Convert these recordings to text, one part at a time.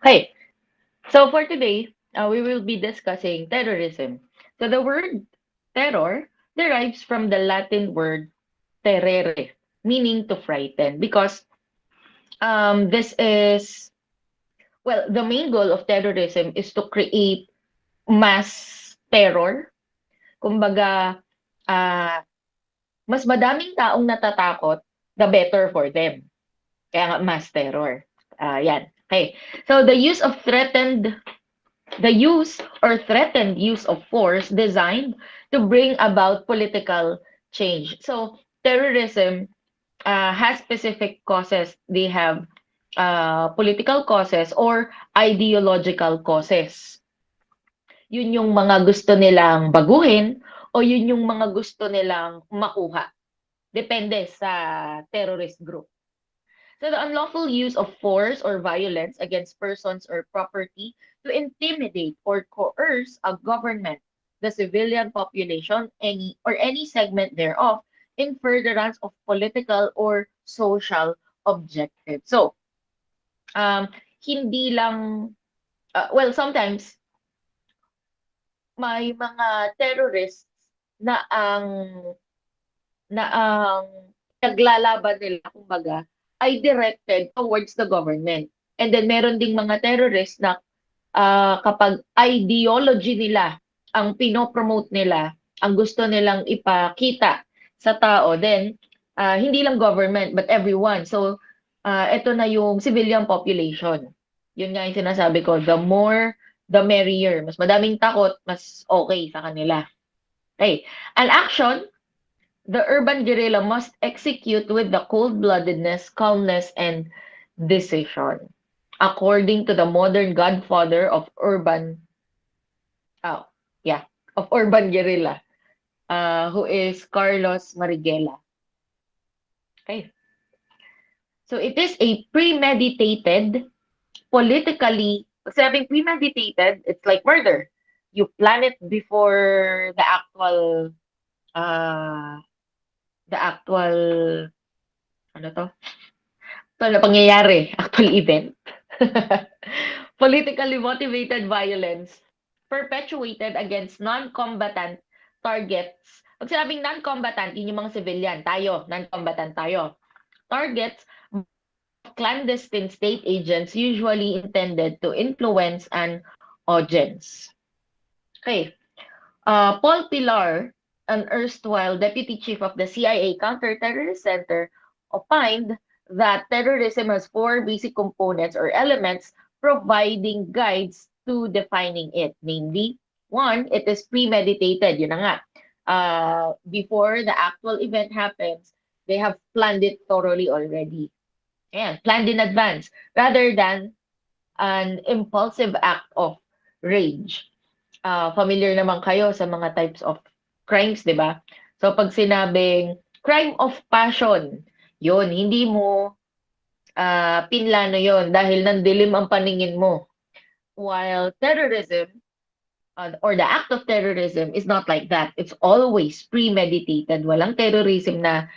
Okay, so for today, we will be discussing terrorism. So the word terror derives from the Latin word terrere, meaning to frighten, because this is, well, the main goal of terrorism is to create mass terror. Kumbaga, ah mas madaming taong natatakot, the better for them. Kaya nga mass terror. Yan. Okay. So the use or threatened use of force designed to bring about political change. So terrorism has specific causes. They have political causes or ideological causes. Yun yung mga gusto nilang baguhin o yun yung mga gusto nilang makuha. Depende sa terrorist group. So the unlawful use of force or violence against persons or property to intimidate or coerce a government, the civilian population, any segment thereof, in furtherance of political or social objectives. So, um, hindi lang, well, sometimes may mga terrorists na ang naglalaban nila kumbaga ay directed towards the government. And then meron ding mga terrorists na kapag ideology nila ang pinopromote nila, ang gusto nilang ipakita sa tao, then hindi lang government but everyone. So ito na yung civilian population. Yun nga yung sinasabi ko, the more the merrier. Mas madaming takot, mas okay sa kanila. Okay. An action the urban guerrilla must execute with the cold-bloodedness, calmness, and decision. According to the modern godfather of oh, yeah, of urban guerrilla, who is Carlos Marighella. Okay. So it is a premeditated, politically, pag sinabing premeditated, it's like murder. You plan it before uh, the actual, ano to? Ano pangyayari, actual event. Politically motivated violence perpetuated against non-combatant targets. Pag sinabing non-combatant, yun yung mga civilian. Tayo, non-combatant tayo. Targets clandestine state agents usually intended to influence an audience. Okay. Paul Pilar, an erstwhile deputy chief of the CIA Counterterrorist Center, opined that terrorism has four basic components or elements providing guides to defining it. Namely, one, it is premeditated. Yun na nga. Before the actual event happens, they have planned it thoroughly already. Ayan, planned in advance rather than an impulsive act of rage. Familiar naman kayo sa mga types of crimes, 'di ba? So pag sinabing crime of passion, 'yun, hindi mo pinlano 'yon dahil nandilim ang paningin mo. While terrorism or the act of terrorism is not like that. It's always premeditated. Walang terrorism na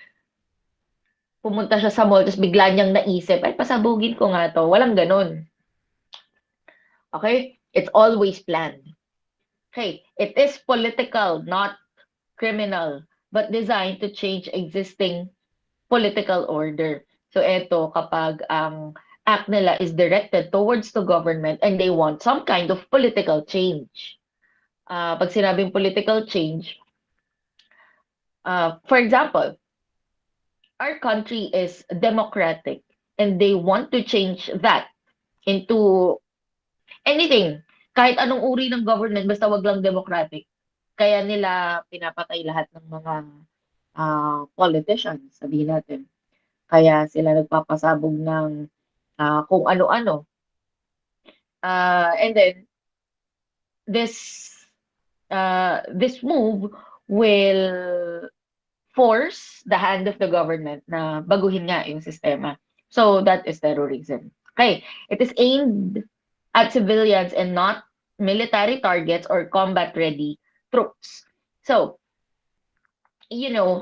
pumunta siya sa mall tapos bigla niyang naisip, ay pasabugin ko nga 'to. Walang gano'n. Okay? It's always planned. Okay, it is political, not criminal, but designed to change existing political order. So eto, kapag ang act nila is directed towards the government and they want some kind of political change. Pag sinabing political change, for example, our country is democratic and they want to change that into anything. Kahit anong uri ng government, basta wag lang democratic. Kaya nila pinapatay lahat ng mga politicians, sabihin natin. Kaya sila nagpapasabog ng kung ano-ano. And then, this move will force the hand of the government na baguhin nga yung sistema. So, that is terrorism. Okay, it is aimed at civilians and not military targets or combat-ready troops. So,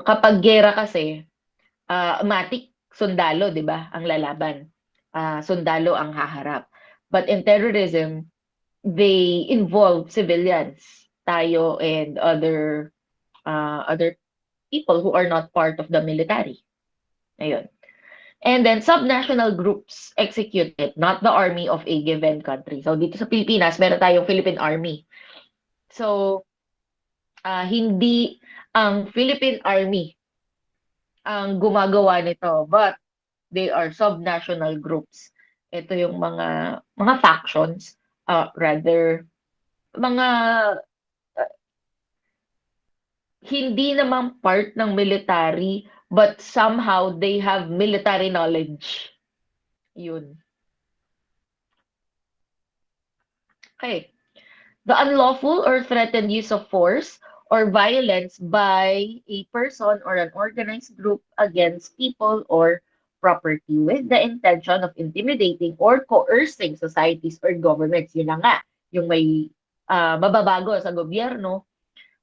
kapag gera kasi, matik sundalo, 'di ba, ang lalaban. Sundalo ang haharap. But in terrorism, they involve civilians, tayo and other people who are not part of the military. Ayun. And then subnational groups execute it, not the army of a given country. So dito sa Pilipinas, meron tayong Philippine Army. So hindi ang Philippine Army ang gumagawa nito, but they are subnational groups. Ito yung mga factions, rather mga hindi naman part ng military, but somehow they have military knowledge. Yun. Okay. The unlawful or threatened use of force or violence by a person or an organized group against people or property with the intention of intimidating or coercing societies or governments. Yun na nga, yung may mababago sa gobyerno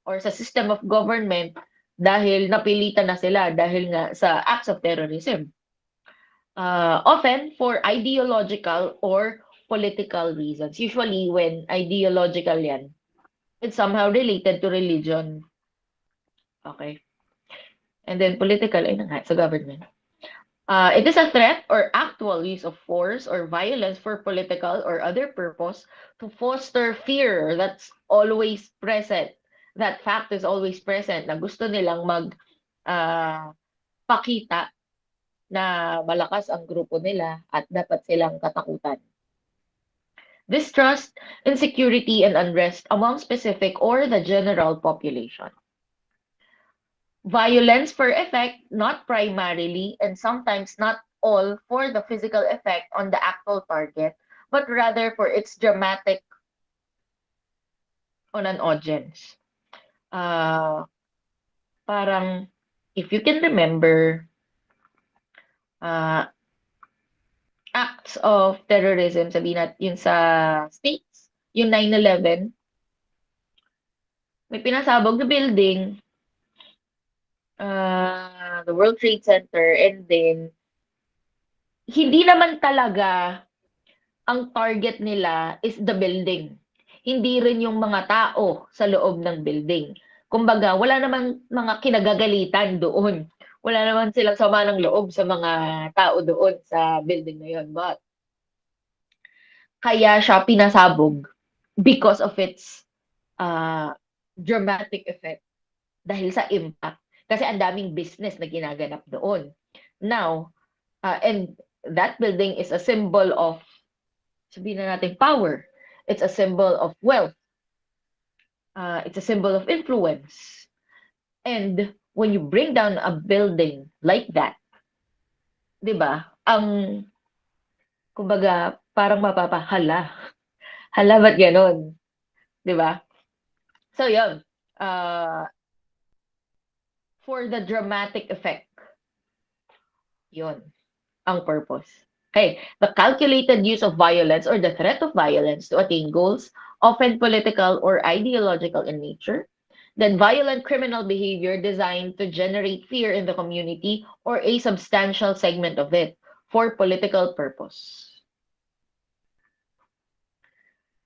or sa system of government dahil napilitan na sila dahil nga sa acts of terrorism. Often for ideological or political reasons. Usually when ideological yan, it's somehow related to religion. Okay. And then political, ay na nga, sa government. It is a threat or actual use of force or violence for political or other purpose to foster fear that's always present. That fact is always present na gusto nilang pakita na malakas ang grupo nila at dapat silang katakutan. Distrust, insecurity, and unrest among specific or the general population. Violence for effect, not primarily, and sometimes not all for the physical effect on the actual target, but rather for its dramatic on an audience. Parang, if you can remember, acts of terrorism, sabihin natin yun sa States, yung 9/11, may pinasabog na building, the World Trade Center, and then, hindi naman talaga ang target nila is the building. Hindi rin yung mga tao sa loob ng building. Kumbaga, wala namang mga kinagagalitan doon. Wala naman silang sama ng loob sa mga tao doon sa building na yun. But, kaya siya pinasabog because of its dramatic effect. Dahil sa impact. Kasi ang daming business na ginaganap doon. Now, and that building is a symbol of, sabihin na natin, power. It's a symbol of wealth. It's a symbol of influence. And when you bring down a building like that, 'di ba? Kumbaga, parang mapapahala. Hala, ba't ganon? 'Di ba? So, yun. For the dramatic effect, yun ang purpose. Okay, the calculated use of violence or the threat of violence to attain goals, often political or ideological in nature. Then violent criminal behavior designed to generate fear in the community or a substantial segment of it for political purpose.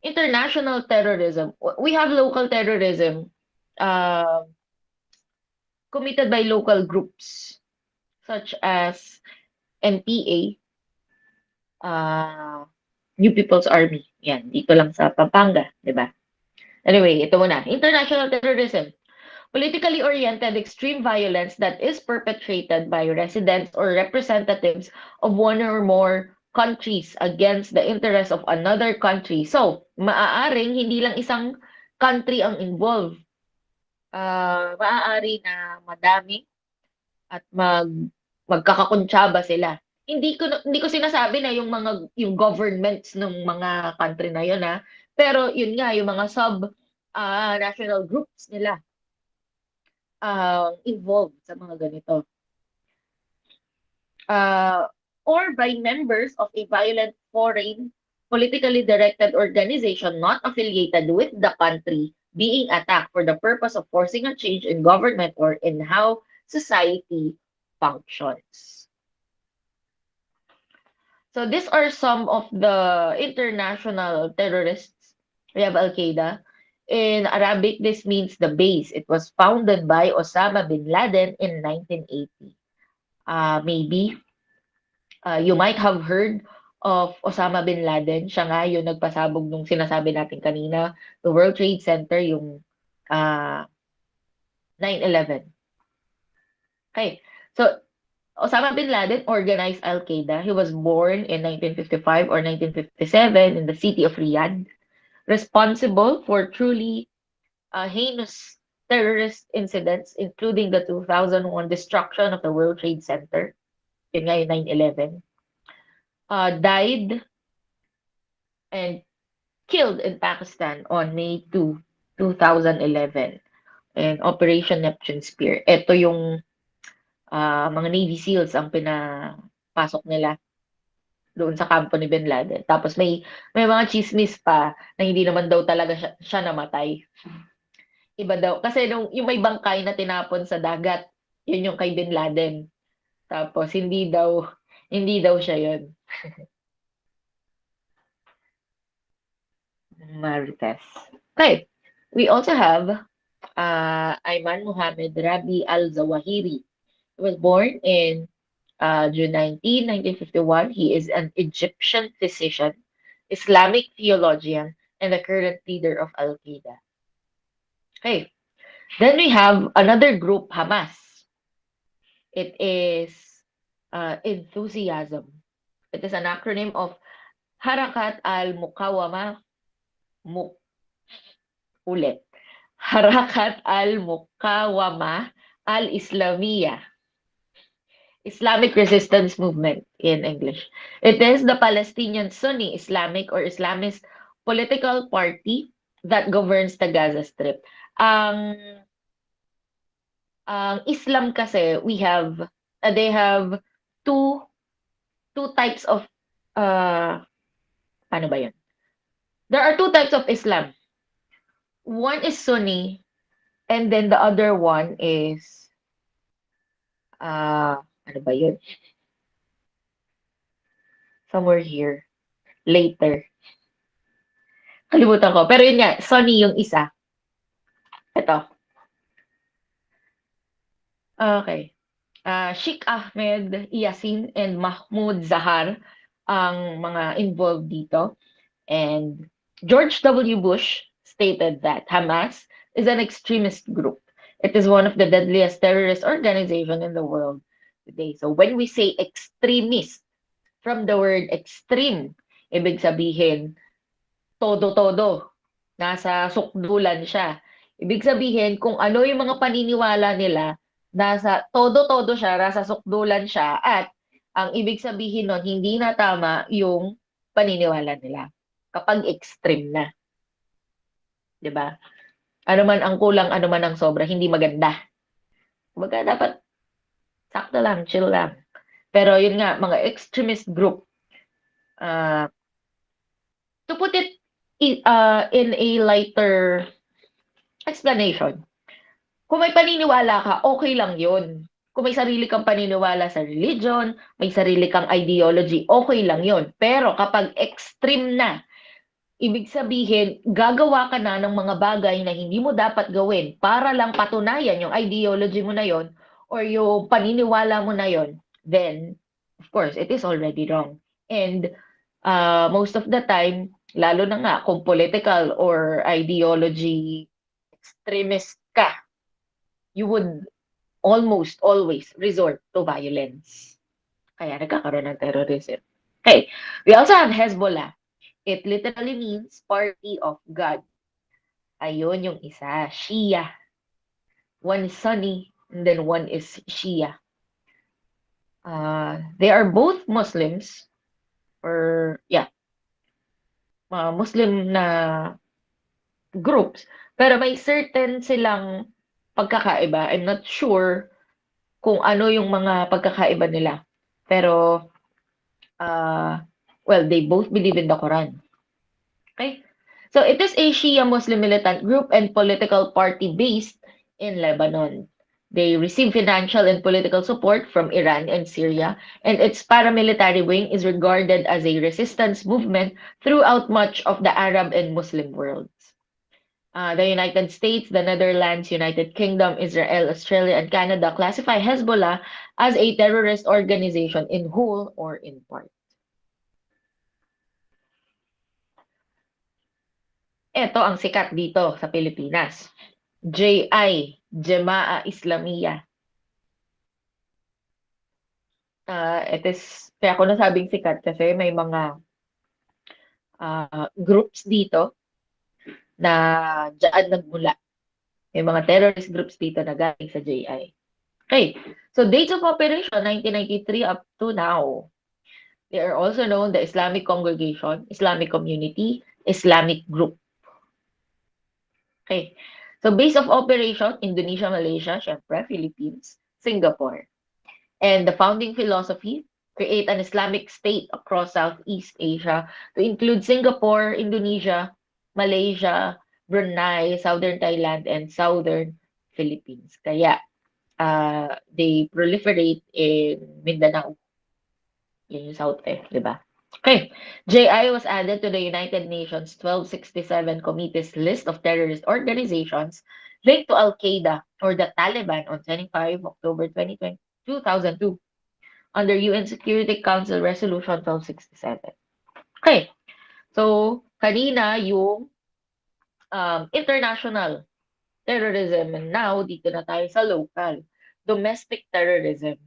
International terrorism. We have local terrorism committed by local groups such as NPA, New People's Army. Yan, dito lang sa Pampanga, di ba? Anyway, ito muna. International terrorism. Politically oriented extreme violence that is perpetrated by residents or representatives of one or more countries against the interests of another country. So, maaaring hindi lang isang country ang involved. Maaari na madami at magkakakuntsaba sila. Hindi ko sinasabi na yung governments ng mga country na yun, pero yun nga yung mga national groups nila involved sa mga ganito. Or by members of a violent foreign politically directed organization not affiliated with the country being attacked for the purpose of forcing a change in government or in how society functions. So these are some of the international terrorists. We have Al-Qaeda. In Arabic, this means the base. It was founded by Osama bin Laden in 1980. Maybe you might have heard of Osama bin Laden. Siya nga yung nagpasabog nung sinasabi natin kanina, the World Trade Center, yung 9/11. Okay. So Osama bin Laden organized Al-Qaeda. He was born in 1955 or 1957 in the city of Riyadh, responsible for truly heinous terrorist incidents, including the 2001 destruction of the World Trade Center, yun nga yung 9/11, died and killed in Pakistan on May 2, 2011 in Operation Neptune Spear. Ito yung mga Navy SEALs ang pinapasok nila doon sa kampo ni Bin Laden. Tapos may mga chismis pa na hindi naman daw talaga siya namatay. Iba daw. Kasi yung may bangkay na tinapon sa dagat, yun yung kay Bin Laden. Tapos hindi daw siya yun. Marites. Okay. We also have Ayman Muhammad Rabi Al-Zawahiri. He was born in June 19, 1951. He is an Egyptian physician, Islamic theologian, and the current leader of Al-Qaeda. Okay. Then we have another group, Hamas. It is enthusiasm. It is an acronym of Harakat al-Muqawama ulit. Harakat al-Muqawama al-Islamiyah. Islamic Resistance Movement in English. It is the Palestinian Sunni Islamic or Islamist political party that governs the Gaza Strip. Ang Islam kasi they have two types of paano ba 'yun? There are two types of Islam. One is Sunni and then the other one is ano ba 'yun? Somewhere here. Later. Kalimutan ko. Pero yun nga, Sunni yung isa. Ito. Okay. Sheikh Ahmed Yassin and Mahmoud Zahar ang mga involved dito. And George W. Bush stated that Hamas is an extremist group. It is one of the deadliest terrorist organizations in the world today. So when we say extremist, from the word extreme, ibig sabihin, todo-todo. Nasa sukdulan siya. Ibig sabihin, kung ano yung mga paniniwala nila, nasa todo-todo siya, nasa sukdulan siya, at ang ibig sabihin nun, hindi na tama yung paniniwala nila. Kapag extreme na. 'Di ba? Ano man ang kulang, ano man ang sobra, hindi maganda. Kumbaga dapat sakto lang, chill lang. Pero yun nga, mga extremist group, to put it in a lighter explanation, kung may paniniwala ka, okay lang yun. Kung may sarili kang paniniwala sa religion, may sarili kang ideology, okay lang yun. Pero kapag extreme na, ibig sabihin, gagawa ka na ng mga bagay na hindi mo dapat gawin para lang patunayan yung ideology mo na yon or yung paniniwala mo na yon, then, of course, it is already wrong. And most of the time, lalo na nga kung political or ideology extremist ka, you would almost always resort to violence. Kaya nagkakaroon ng terrorism. Okay, we also have Hezbollah. It literally means party of God. Ayun yung isa, Shia. One is Sunni, and then one is Shia. They are both Muslims, or Muslim na groups, pero may certain silang pagkakaiba. I'm not sure kung ano yung mga pagkakaiba nila. Pero, well, they both believe in the Quran. Okay? So, it is a Shia Muslim militant group and political party based in Lebanon. They receive financial and political support from Iran and Syria, and its paramilitary wing is regarded as a resistance movement throughout much of the Arab and Muslim worlds. The United States, the Netherlands, United Kingdom, Israel, Australia, and Canada classify Hezbollah as a terrorist organization in whole or in part. Ito ang sikat dito sa Pilipinas. JI, Jemaah Islamiyah. Kaya ko nasabing sikat kasi may mga groups dito na dyan nagmula. May mga terrorist groups dito na galing sa JI. Okay, so dates of operation, 1993 up to now. They are also known the Islamic Congregation, Islamic Community, Islamic Group. Okay, so base of operation, Indonesia, Malaysia, syempre, Philippines, Singapore. And the founding philosophy, create an Islamic state across Southeast Asia to include Singapore, Indonesia, Malaysia, Brunei, Southern Thailand, and Southern Philippines. Kaya, they proliferate in Mindanao. Yun yung South di ba? Okay. JI was added to the United Nations 1267 Committee's list of terrorist organizations linked to Al-Qaeda or the Taliban on 25 October 2002 under UN Security Council Resolution 1267. Okay. So, kanina yung international terrorism, and now dito na tayo sa local. Domestic terrorism.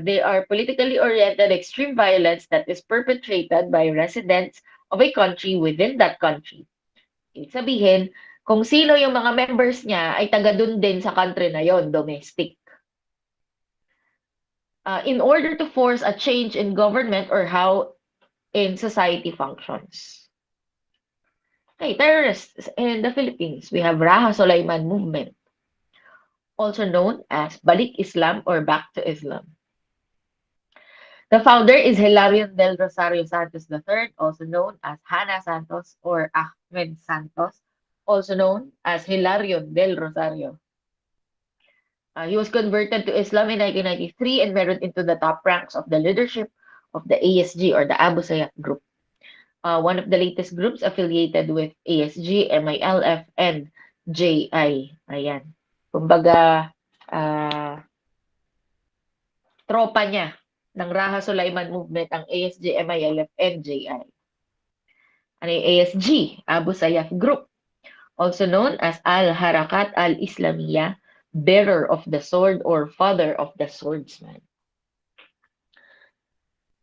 They are politically oriented extreme violence that is perpetrated by residents of a country within that country. Ibig sabihin, kung sino yung mga members niya ay taga dun din sa country na yon, domestic. In order to force a change in government or how in society functions. Okay, terrorists in the Philippines, we have Raha Sulaiman movement, also known as Balik Islam or Back to Islam. The founder is Hilarion del Rosario Santos III, also known as Hana Santos or Ahmed Santos, also known as Hilarion del Rosario. He was converted to Islam in 1993 and merit into the top ranks of the leadership of the ASG or the Abu Sayyaf group. One of the latest groups affiliated with ASG, MILF, and JI. Ayan. Kumbaga, tropa niya ng Raha Sulaiman movement ang ASG, MILF, and JI. Ano yung ASG? Abu Sayyaf Group, also known as Al-Harakat Al-Islamiyah, bearer of the sword or father of the swordsman.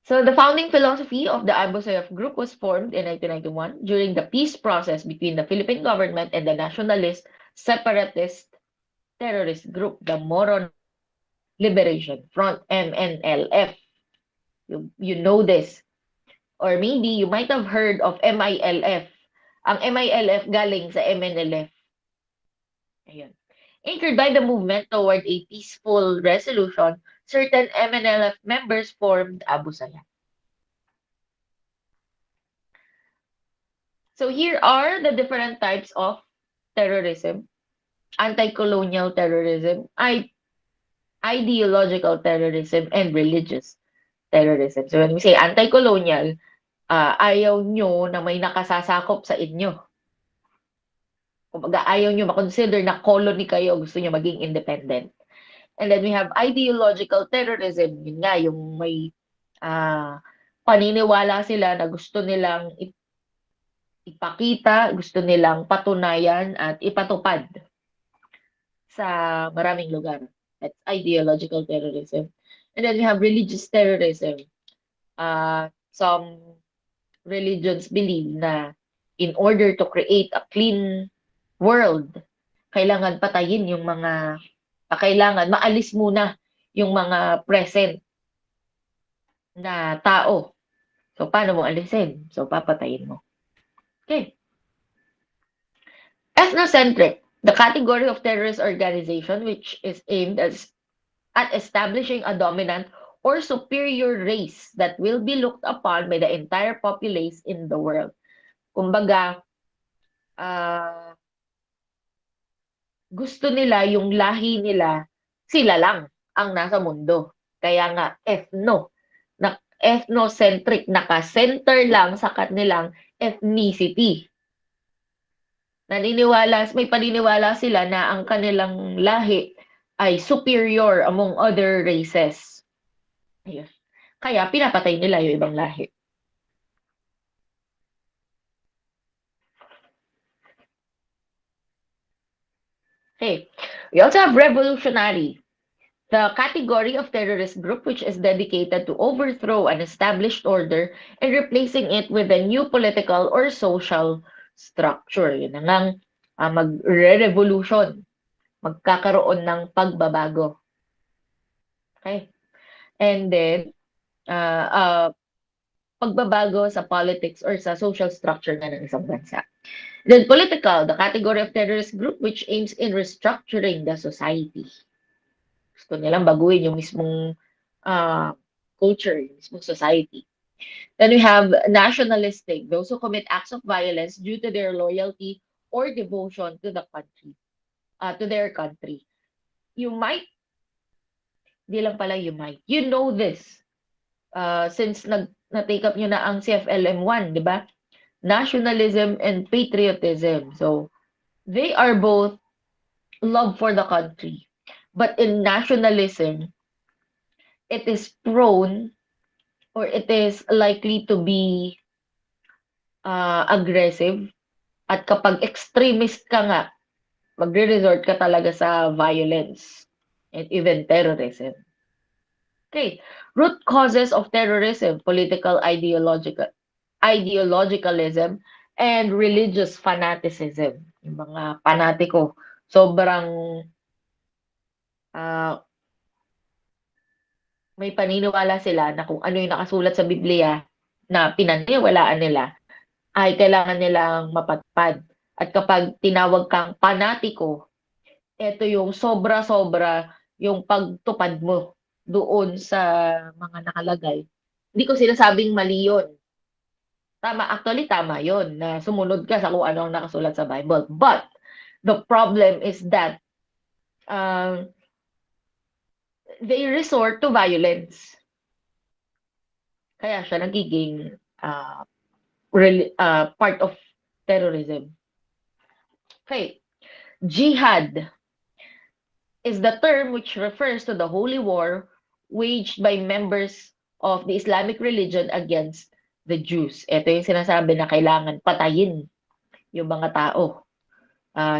So the founding philosophy of the Abu Sayyaf Group was formed in 1991 during the peace process between the Philippine government and the nationalist separatist terrorist group, the Moro Liberation Front, MNLF. You know this. Or maybe you might have heard of MILF. Ang MILF galing sa MNLF. Ayun. Anchored by the movement toward a peaceful resolution, certain MNLF members formed Abu Sayyaf. So here are the different types of terrorism. Anti-colonial terrorism, ideological terrorism, and religious terrorism. So when we say anti-colonial, ayaw nyo na may nakasasakop sa inyo. Kumbaga, ayaw nyo makonsider na colony kayo, gusto nyo maging independent. And then we have ideological terrorism. Yun nga, yung may paniniwala sila na gusto nilang ipakita, gusto nilang patunayan at ipatupad sa maraming lugar. That's ideological terrorism. And then we have religious terrorism. Some religions believe na in order to create a clean world, kailangan patayin yung mga, kailangan maalis muna yung mga present na tao. So, paano mo alisin? So, papatayin mo. Okay. Ethnocentric, the category of terrorist organization which is aimed at establishing a dominant or superior race that will be looked upon by the entire populace in the world. Kumbaga, gusto nila yung lahi nila sila lang ang nasa mundo. Kaya nga, ethnocentric, naka-center lang sa kanilang ethnicity. May paniniwala sila na ang kanilang lahi ay superior among other races. Ayun. Kaya pinapatay nila yung ibang lahi. Okay. We also have revolutionary, the category of terrorist group which is dedicated to overthrow an established order and replacing it with a new political or social structure. Yun na ngang magre-revolution, magkakaroon ng pagbabago. Okay? And then, uh, uh, pagbabago sa politics or sa social structure nga ng isang bansa. Then political, the category of terrorist group which aims in restructuring the society. Gusto nilang baguhin yung mismong culture, yung mismong society. Then we have nationalistic, those who commit acts of violence due to their loyalty or devotion to the country, to their country. You might, di lang pala you might, you know this, since na-take up nyo na ang CFLM1, di ba? Nationalism and patriotism. So, they are both love for the country. But in nationalism, it is prone or it is likely to be aggressive. At kapag extremist ka nga, magre-resort ka talaga sa violence and even terrorism. Okay, root causes of terrorism, political ideologicalism, and religious fanaticism. Yung mga panatiko, sobrang uh, may paniniwala sila na kung ano yung nakasulat sa Biblia na pinaniniwalaan nila ay kailangan nilang mapatupad. At kapag tinawag kang panatiko, ito yung sobra-sobra yung pagtupad mo doon sa mga nakalagay. Hindi ko sinasabing mali yun. Actually, tama yun, na sumunod ka sa kung ano ang nakasulat sa Bible. But, the problem is that they resort to violence. Kaya siya nagiging part of terrorism. Okay. Jihad is the term which refers to the holy war waged by members of the Islamic religion against the Jews. Ito yung sinasabi na kailangan patayin yung mga tao.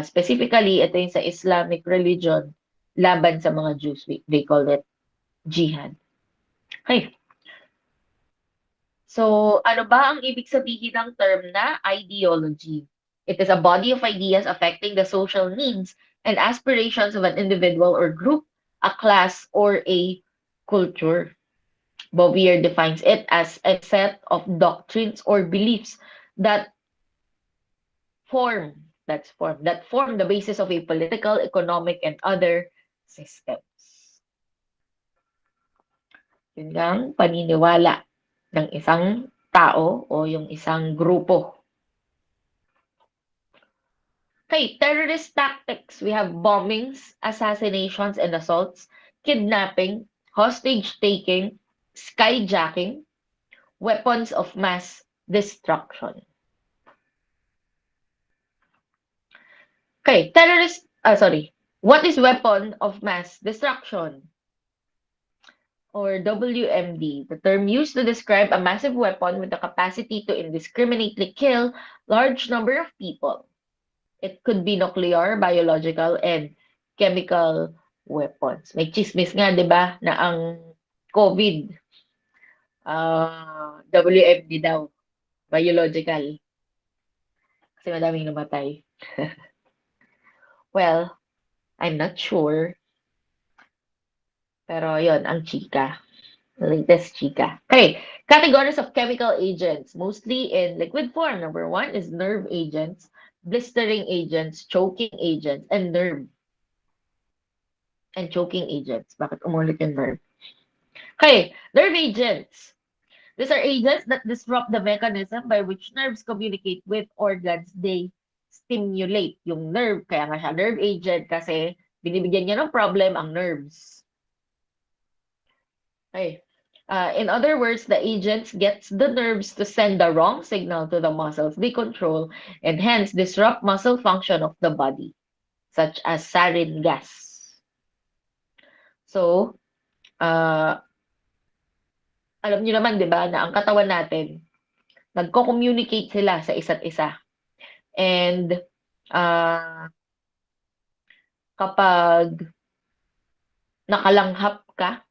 Specifically, ito yung sa Islamic religion laban sa mga Jews. They call it jihad. Okay. So, ano ba ang ibig sabihin ng term na ideology? It is a body of ideas affecting the social needs and aspirations of an individual or group, a class, or a culture. Bouvier defines it as a set of doctrines or beliefs that form the basis of a political, economic, and other systems. Yun ang paniniwala ng isang tao o yung isang grupo. Okay, terrorist tactics. We have bombings, assassinations and assaults, kidnapping, hostage-taking, skyjacking, weapons of mass destruction. Okay, What is weapon of mass destruction? Or WMD, the term used to describe a massive weapon with the capacity to indiscriminately kill large number of people. It could be nuclear, biological, and chemical weapons. May chismis nga, di ba, na ang COVID, WMD daw, biological. Kasi madaming namatay. Well, I'm not sure. Pero yon ang chika. Latest chika. Okay, categories of chemical agents, mostly in liquid form. Number 1 is nerve agents, blistering agents, choking agents, and choking agents. Bakit umulit yung nerve? Okay, nerve agents. These are agents that disrupt the mechanism by which nerves communicate with organs they stimulate. Yung nerve, kaya nga siya nerve agent kasi Binibigyan niya ng problem ang nerves. Okay. In other words, the agents gets the nerves to send the wrong signal to the muscles they control and hence disrupt muscle function of the body, such as sarin gas. So, uh, alam niyo naman 'di ba na ang katawan natin nagko-communicate sila sa isa't isa. And uh, kapag nakalanghap ka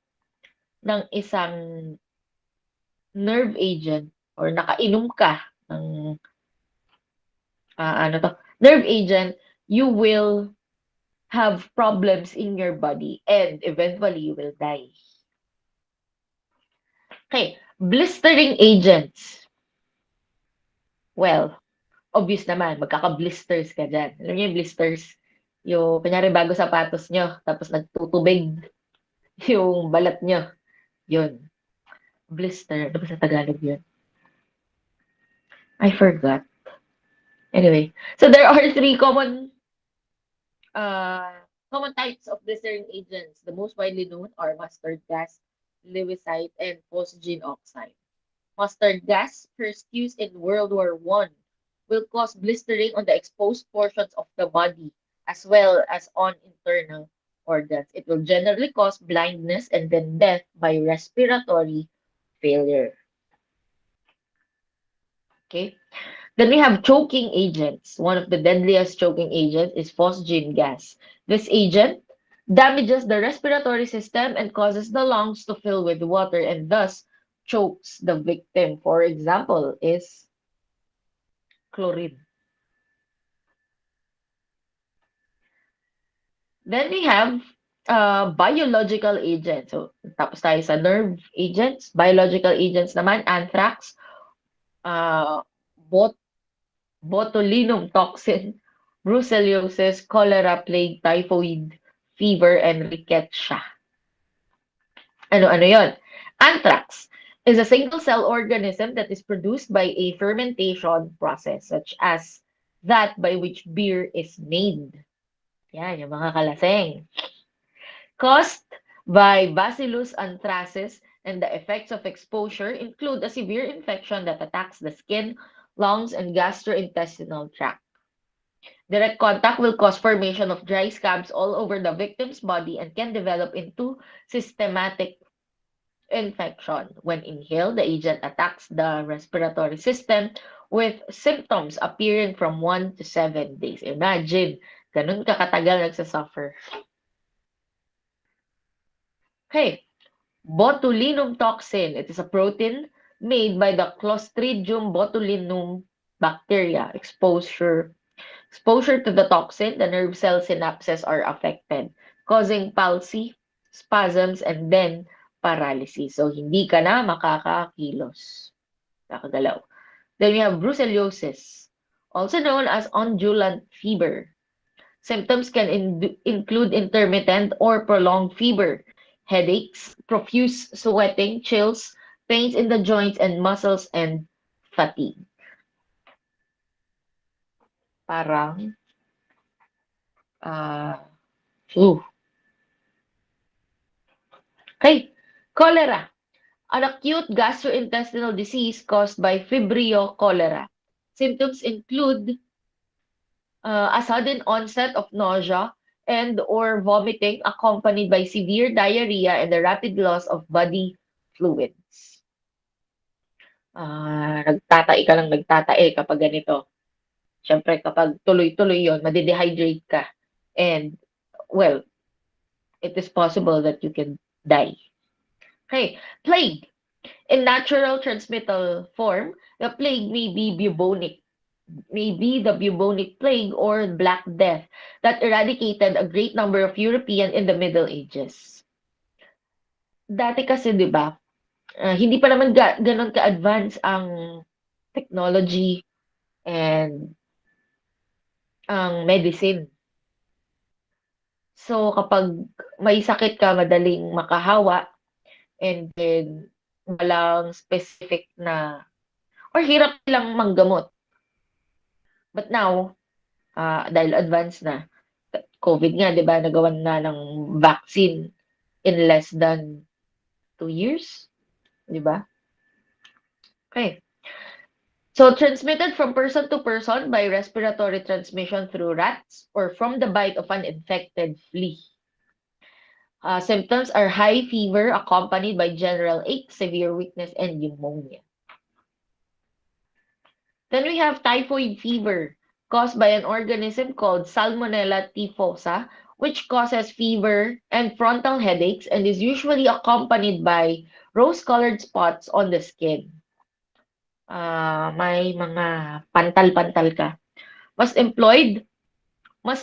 ng isang nerve agent or nakainom ka ng ano 'to, nerve agent, you will have problems in your body and eventually you will die. Okay, blistering agents. Well, obvious naman, magkaka-blisters ka diyan. Alam niyo yung blisters? Yung kunyari bago sapatos niyo tapos nagtutubig yung balat niyo, yun. Blister, ano ba sa Tagalog yun? I forgot. Anyway, so there are three uh, common types of blistering agents. The most widely known are mustard gas, lewisite, and phosgene oxide. Mustard gas, first used in World War One, will cause blistering on the exposed portions of the body as well as on internal organs. It will generally cause blindness and then death by respiratory failure. Okay? Then we have choking agents. One of the deadliest choking agents is phosgene gas. This agent damages the respiratory system and causes the lungs to fill with water and thus chokes the victim. For example, is chlorine. Then we have biological agents. So, tapos tayo sa nerve agents. Biological agents naman, anthrax, uh, bot botulinum toxin, brucellosis, cholera, plague, typhoid, fever, and rickettsia. Ano-ano yon? Anthrax is a single-cell organism that is produced by a fermentation process such as that by which beer is made. Yan, yung mga kalaseng. Caused by Bacillus anthracis, and the effects of exposure include a severe infection that attacks the skin, lungs, and gastrointestinal tract. Direct contact will cause formation of dry scabs all over the victim's body and can develop into systematic infection. When inhaled, the agent attacks the respiratory system with symptoms appearing from 1 to 7 days. Imagine, ganun kakatagal nagsasuffer. Okay, botulinum toxin. It is a protein made by the Clostridium botulinum bacteria. Exposure to the toxin, the nerve cell synapses are affected, causing palsy, spasms, and then paralysis. So, hindi ka na makakakilos. Kakagalaw. Then we have brucellosis, also known as undulant fever. Symptoms can include intermittent or prolonged fever, headaches, profuse sweating, chills, pains in the joints and muscles, and fatigue. Parang, flu. Okay, cholera, an acute gastrointestinal disease caused by Vibrio cholera. Symptoms include a sudden onset of nausea and or vomiting accompanied by severe diarrhea and the rapid loss of body fluids. Nagtatae ka lang nagtatae kapag ganito. Siyempre, kapag tuloy-tuloy yon, madidehydrate ka. And, well, it is possible that you can die. Okay, plague. In natural transmittal form, the plague may be bubonic, may be the bubonic plague or Black Death that eradicated a great number of European in the Middle Ages. Dati kasi, di ba, hindi pa naman ganon ka-advance ang technology and ang medicine. So, kapag may sakit ka, madaling makahawa and then walang specific na or hirap lang manggamot. But now, dahil advanced na, COVID nga, 'di ba, nagawan na ng vaccine in less than 2 years, 'di ba? Okay. So transmitted from person to person by respiratory transmission through rats or from the bite of an infected flea. Symptoms are high fever accompanied by general ache, severe weakness, and pneumonia. Then we have typhoid fever caused by an organism called Salmonella typhosa, which causes fever and frontal headaches and is usually accompanied by rose-colored spots on the skin. May mga pantal-pantal ka. Must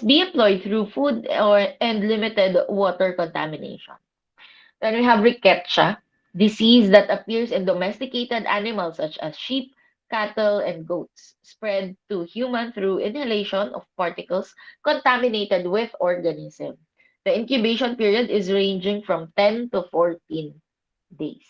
be employed through food and limited water contamination. Then we have rickettsia, disease that appears in domesticated animals such as sheep, cattle, and goats, spread to human through inhalation of particles contaminated with organism. The incubation period is ranging from 10 to 14 days.